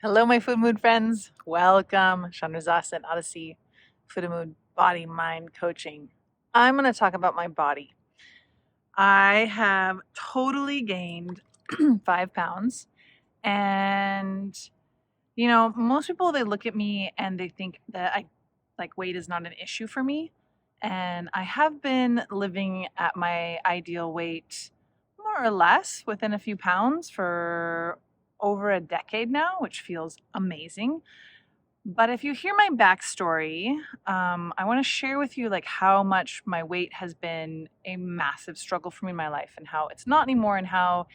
Hello, my food mood friends. Welcome. Chandra and Odyssey, Food and Mood Body Mind Coaching. I'm going to talk about my body. I have totally gained 5 pounds. And, most people, they look at me and they think that weight is not an issue for me. And I have been living at my ideal weight more or less within a few pounds for over a decade now, which feels amazing. But if you hear my backstory, I want to share with you how much my weight has been a massive struggle for me in my life, and how it's not anymore, and how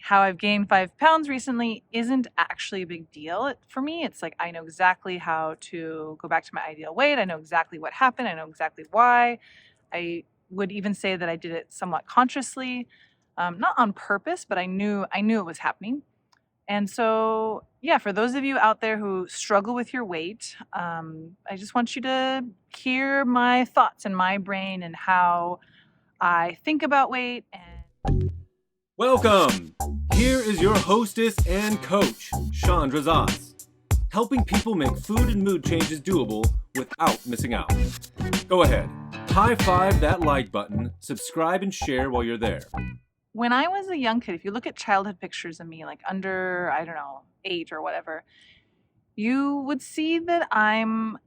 I've gained 5 pounds recently isn't actually a big deal for me. It's like I know exactly how to go back to my ideal weight. I know exactly what happened. I know exactly why. I would even say that I did it somewhat consciously, not on purpose, but I knew it was happening. And so, yeah, for those of you out there who struggle with your weight, I just want you to hear my thoughts in my brain and how I think about weight. And Welcome! Here is your hostess and coach, Chandra Zas, helping people make food and mood changes doable without missing out. Go ahead, high five that like button, subscribe and share while you're there. when I was a young kid, if you look at childhood pictures of me, like under, I don't know, 8 or whatever, you would see that I'm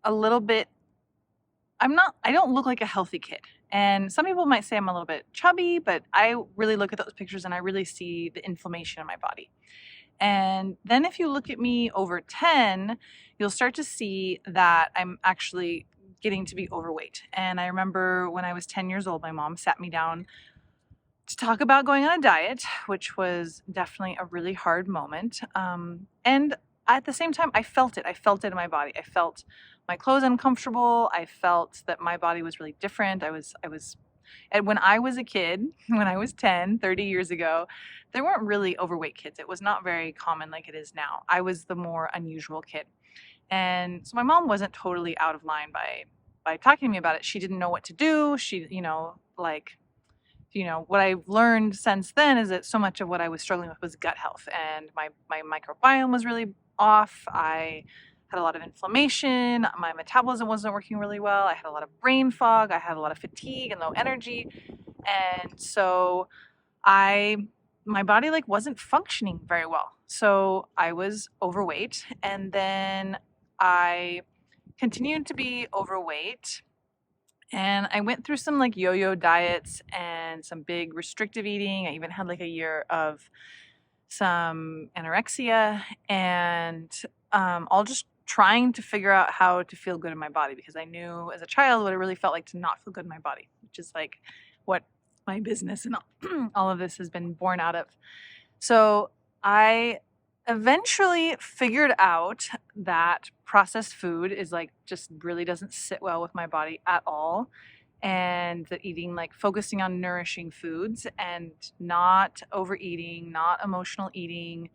a little bit, I don't look like a healthy kid. And some people might say I'm a little bit chubby, but I really look at those pictures and I really see the inflammation in my body. And then if you look at me over 10, you'll start to see that I'm actually getting to be overweight. And I remember when I was 10 years old, my mom sat me down to talk about going on a diet, which was definitely a really hard moment. And at the same time, I felt it. I felt it in my body. I felt my clothes uncomfortable. I felt that my body was really different. And when I was a kid, when I was 10, 30 years ago, there weren't really overweight kids. It was not very common like it is now. I was the more unusual kid. And so my mom wasn't totally out of line by talking to me about it. She didn't know what to do. What I've learned since then is that so much of what I was struggling with was gut health, and my microbiome was really off. I had a lot of inflammation. My metabolism wasn't working really well. I had a lot of brain fog. I had a lot of fatigue and low energy. And so my body wasn't functioning very well. So I was overweight, and then I continued to be overweight, and I went through some yo-yo diets and some big restrictive eating. I even had a year of some anorexia, and all just trying to figure out how to feel good in my body, because I knew as a child what it really felt like to not feel good in my body, which is what my business and all of this has been born out of. So I eventually figured out that processed food is just really doesn't sit well with my body at all, and that eating focusing on nourishing foods and not overeating, not emotional eating.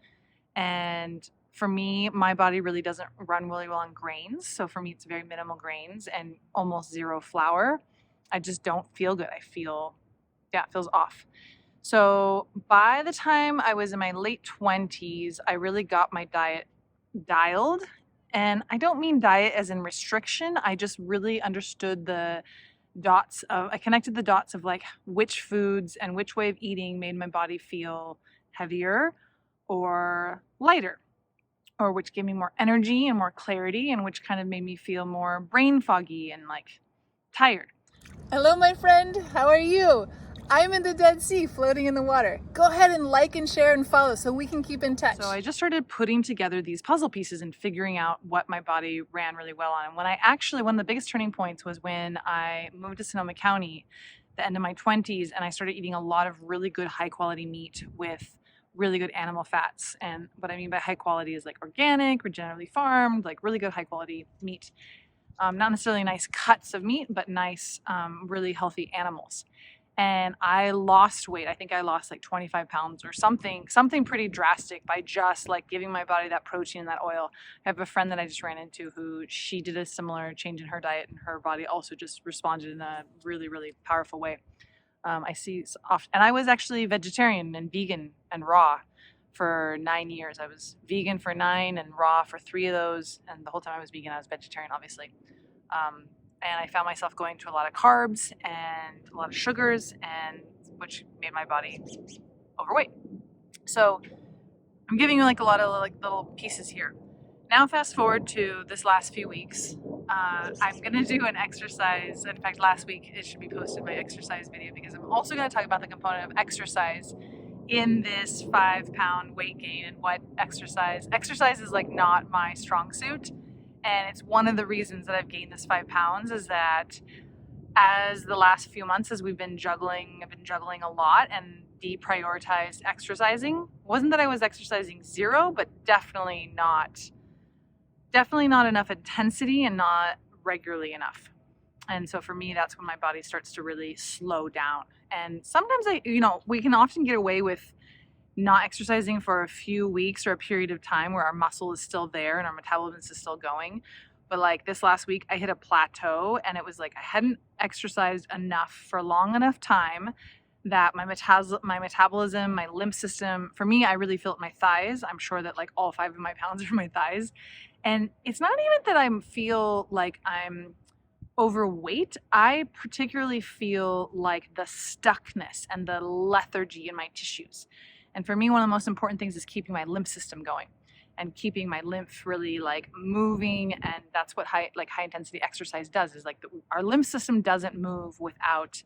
And for me, my body really doesn't run really well on grains, so for me it's very minimal grains and almost zero flour. I just don't feel good. It feels off. So by the time I was in my late 20s, I really got my diet dialed. And I don't mean diet as in restriction. I just really understood I connected the dots of which foods and which way of eating made my body feel heavier or lighter, or which gave me more energy and more clarity, and which kind of made me feel more brain foggy and tired. Hello, my friend. How are you? I'm in the Dead Sea, floating in the water. Go ahead and like and share and follow so we can keep in touch. So I just started putting together these puzzle pieces and figuring out what my body ran really well on. And one of the biggest turning points was when I moved to Sonoma County at the end of my 20s, and I started eating a lot of really good high quality meat with really good animal fats. And what I mean by high quality is organic, regeneratively farmed, really good high quality meat. Not necessarily nice cuts of meat, but nice, really healthy animals. And I lost weight. I think I lost 25 pounds or something pretty drastic by just giving my body that protein and that oil. I have a friend that I just ran into who she did a similar change in her diet, and her body also just responded in a really, really powerful way. I see often, and I was actually vegetarian and vegan and raw for 9 years. I was vegan for 9 and raw for 3 of those. And the whole time I was vegan, I was vegetarian, obviously. And I found myself going to a lot of carbs and a lot of sugars, and which made my body overweight. So I'm giving you like a lot of like little pieces here. Now fast forward to this last few weeks. I'm gonna do an exercise. In fact, last week it should be posted, my exercise video, because I'm also gonna talk about the component of exercise in this 5-pound weight gain and what exercise is like not my strong suit. And it's one of the reasons that I've gained this 5 pounds is that as the last few months, as I've been juggling a lot and deprioritized exercising. Wasn't that I was exercising zero, but definitely not enough intensity and not regularly enough. And so for me, that's when my body starts to really slow down. And sometimes we can often get away with not exercising for a few weeks or a period of time where our muscle is still there and our metabolism is still going. But like this last week, I hit a plateau, and it was like I hadn't exercised enough for long enough time that my metabolism, my lymph system, for me, I really feel it in my thighs. I'm sure that like all 5 of my pounds are my thighs. And it's not even that I feel like I'm overweight. I particularly feel like the stuckness and the lethargy in my tissues. And for me, one of the most important things is keeping my lymph system going and keeping my lymph really like moving. And that's what high intensity exercise does, is like our lymph system doesn't move without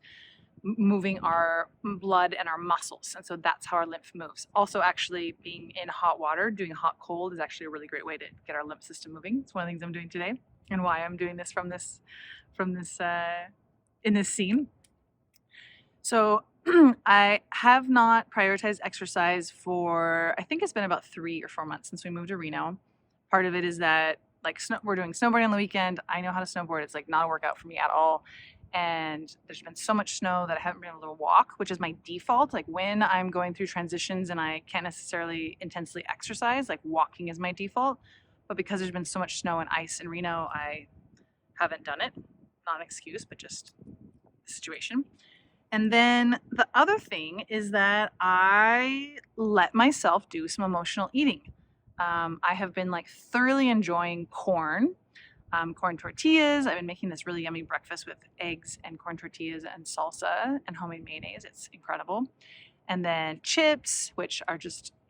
moving our blood and our muscles. And so that's how our lymph moves. Also, actually being in hot water, doing hot cold is actually a really great way to get our lymph system moving. It's one of the things I'm doing today and why I'm doing this in this scene. So I have not prioritized exercise for, I think it's been about 3 or 4 months since we moved to Reno. Part of it is that like we're doing snowboarding on the weekend. I know how to snowboard. It's like not a workout for me at all. And there's been so much snow that I haven't been able to walk, which is my default. Like when I'm going through transitions and I can't necessarily intensely exercise, like walking is my default. But because there's been so much snow and ice in Reno, I haven't done it. Not an excuse, but just the situation. And then the other thing is that I let myself do some emotional eating. I have been like thoroughly enjoying corn tortillas. I've been making this really yummy breakfast with eggs and corn tortillas and salsa and homemade mayonnaise. It's incredible. And then chips, which are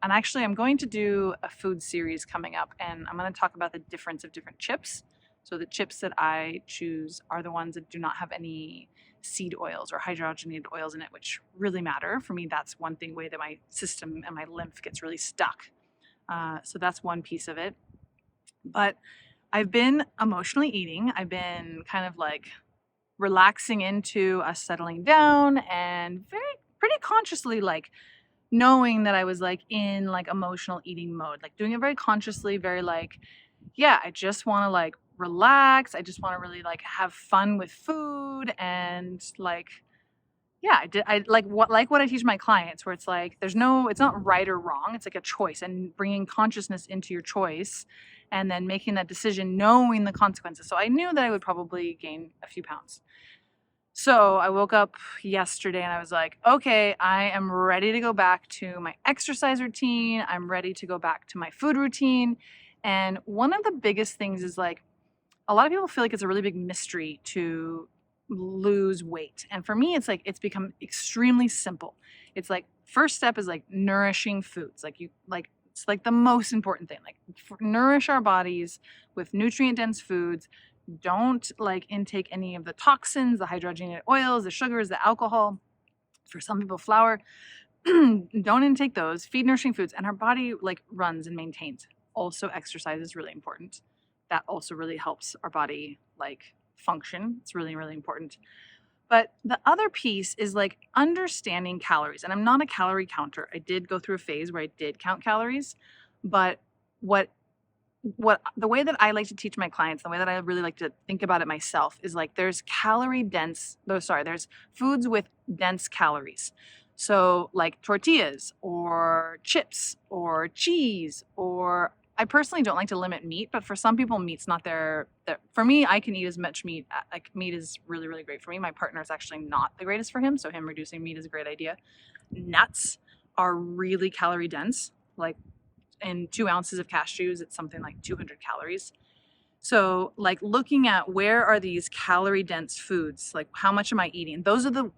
and actually I'm going to do a food series coming up, and I'm going to talk about the difference of different chips. So the chips that I choose are the ones that do not have any seed oils or hydrogenated oils in it, which really matter. For me, that's one way that my system and my lymph gets really stuck. So that's one piece of it. But I've been emotionally eating. I've been kind of like relaxing into us settling down and pretty consciously like knowing that I was like in like emotional eating mode, like doing it very consciously, very like, yeah, I just want to like relax. I just want to really like have fun with food and like, yeah, I like what I teach my clients, where it's like it's not right or wrong. It's like a choice, and bringing consciousness into your choice and then making that decision knowing the consequences. So I knew that I would probably gain a few pounds. So I woke up yesterday and I was like, okay, I am ready to go back to my exercise routine. I'm ready to go back to my food routine. And one of the biggest things is like, a lot of people feel like it's a really big mystery to lose weight. And for me, it's like, it's become extremely simple. It's like, first step is like nourishing foods. It's like the most important thing, like nourish our bodies with nutrient dense foods. Don't like intake any of the toxins, the hydrogenated oils, the sugars, the alcohol. For some people, flour. Don't intake those. Feed nourishing foods, and our body like runs and maintains. Also, exercise is really important. That also really helps our body like function. It's really, really important. But the other piece is like understanding calories. And I'm not a calorie counter. I did go through a phase where I did count calories, but the way that I like to teach my clients, the way that I really like to think about it myself is like there's there's foods with dense calories. So like tortillas or chips or cheese, or I personally don't like to limit meat, but for some people meat's not for me, I can eat as much meat. Like meat is really, really great for me. My partner is actually not the greatest for him, so him reducing meat is a great idea. Nuts are really calorie dense. like in 2 ounces of cashews, it's something like 200 calories. So like looking at where are these calorie dense foods, like how much am I eating? Those are the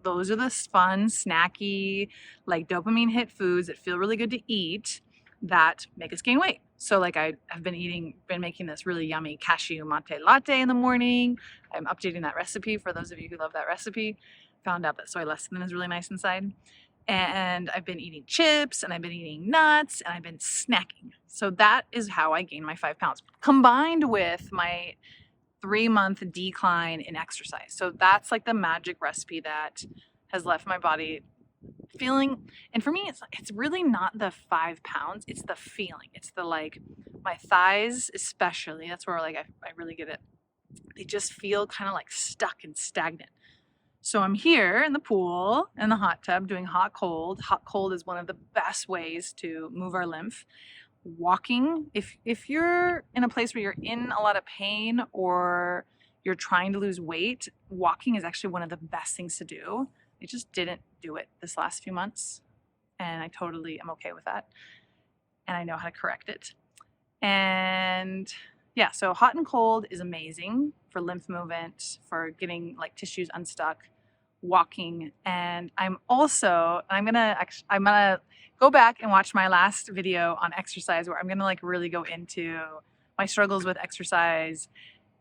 fun, snacky, like dopamine hit foods that feel really good to eat that make us gain weight. So like I have been making this really yummy cashew mate latte in the morning. I'm updating that recipe for those of you who love that recipe. Found out that soy lecithin is really nice inside. And I've been eating chips and I've been eating nuts and I've been snacking. So that is how I gained my 5 pounds, combined with my 3-month decline in exercise. So that's like the magic recipe that has left my body feeling. And for me, it's really not the 5 pounds, it's the feeling. It's the like my thighs, especially. That's where like I really get it. They just feel kind of like stuck and stagnant. So I'm here in the pool, in the hot tub, doing hot cold. Hot cold is one of the best ways to move our lymph. Walking, if you're in a place where you're in a lot of pain or you're trying to lose weight, walking is actually one of the best things to do. I just didn't do it this last few months, and I totally am okay with that. And I know how to correct it. And yeah, so hot and cold is amazing for lymph movement, for getting like tissues unstuck. Walking. And I'm gonna go back and watch my last video on exercise where I'm gonna like really go into my struggles with exercise.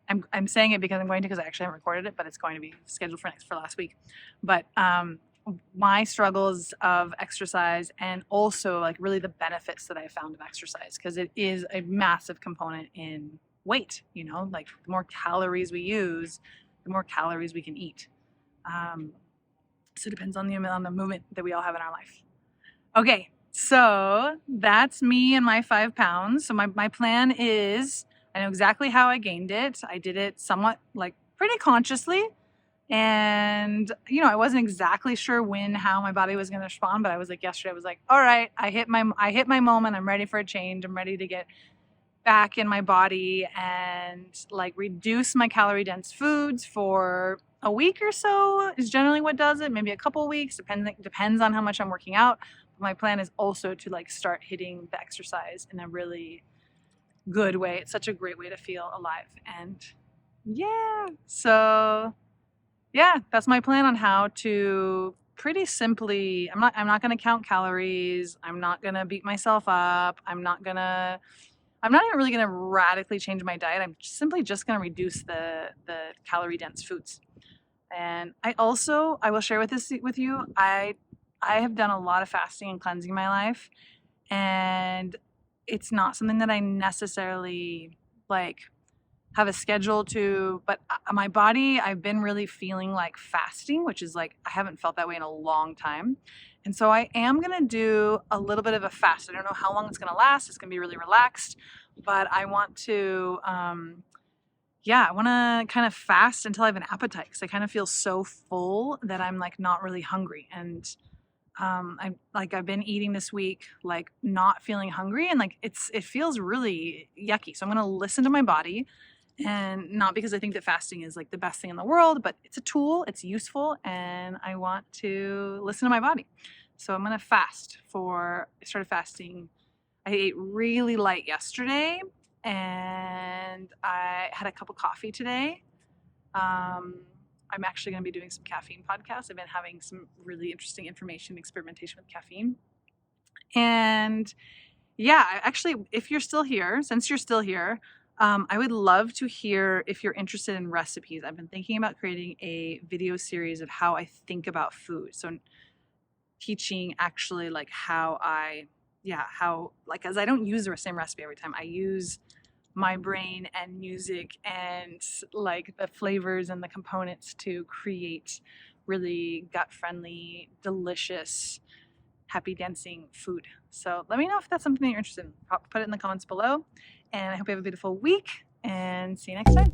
I'm saying it because I'm going to, because I actually haven't recorded it, but it's going to be scheduled for last week. But my struggles of exercise, and also like really the benefits that I found of exercise, because it is a massive component in weight. You know, like the more calories we use, the more calories we can eat. So it depends on the movement that we all have in our life. Okay, so that's me and my 5 pounds. So my plan is, I know exactly how I gained it. I did it somewhat like pretty consciously. And, you know, I wasn't exactly sure how my body was going to respond, but I was like, yesterday, I was like, all right, I hit my moment. I'm ready for a change. I'm ready to get back in my body and like reduce my calorie dense foods for a week or so is generally what does it. Maybe a couple of weeks, depends on how much I'm working out. But my plan is also to like start hitting the exercise in a really good way. It's such a great way to feel alive. And yeah, so yeah, that's my plan on how to pretty simply, I'm not going to count calories. I'm not going to beat myself up. I'm not even really going to radically change my diet. I'm simply just going to reduce the calorie dense foods. And I will share with you, I have done a lot of fasting and cleansing in my life, and it's not something that I necessarily like have a schedule to, but my body, I've been really feeling like fasting, which is like, I haven't felt that way in a long time. And so I am going to do a little bit of a fast. I don't know how long it's going to last. It's going to be really relaxed, but I want to, I want to kind of fast until I have an appetite, because I kind of feel so full that I'm like not really hungry. And I've been eating this week, like not feeling hungry, and like it feels really yucky. So I'm going to listen to my body, and not because I think that fasting is like the best thing in the world, but it's a tool, it's useful, and I want to listen to my body. So I'm going to fast I started fasting. I ate really light yesterday, and I had a cup of coffee today. I'm actually going to be doing some caffeine podcasts. I've been having some really interesting information, experimentation with caffeine. And yeah, actually, if you're still here, since you're still here, I would love to hear if you're interested in recipes. I've been thinking about creating a video series of how I think about food. So teaching actually like as I don't use the same recipe every time. I use my brain and music and like the flavors and the components to create really gut-friendly, delicious, happy dancing food. So let me know if that's something that you're interested in. Put it in the comments below. And I hope you have a beautiful week, and see you next time.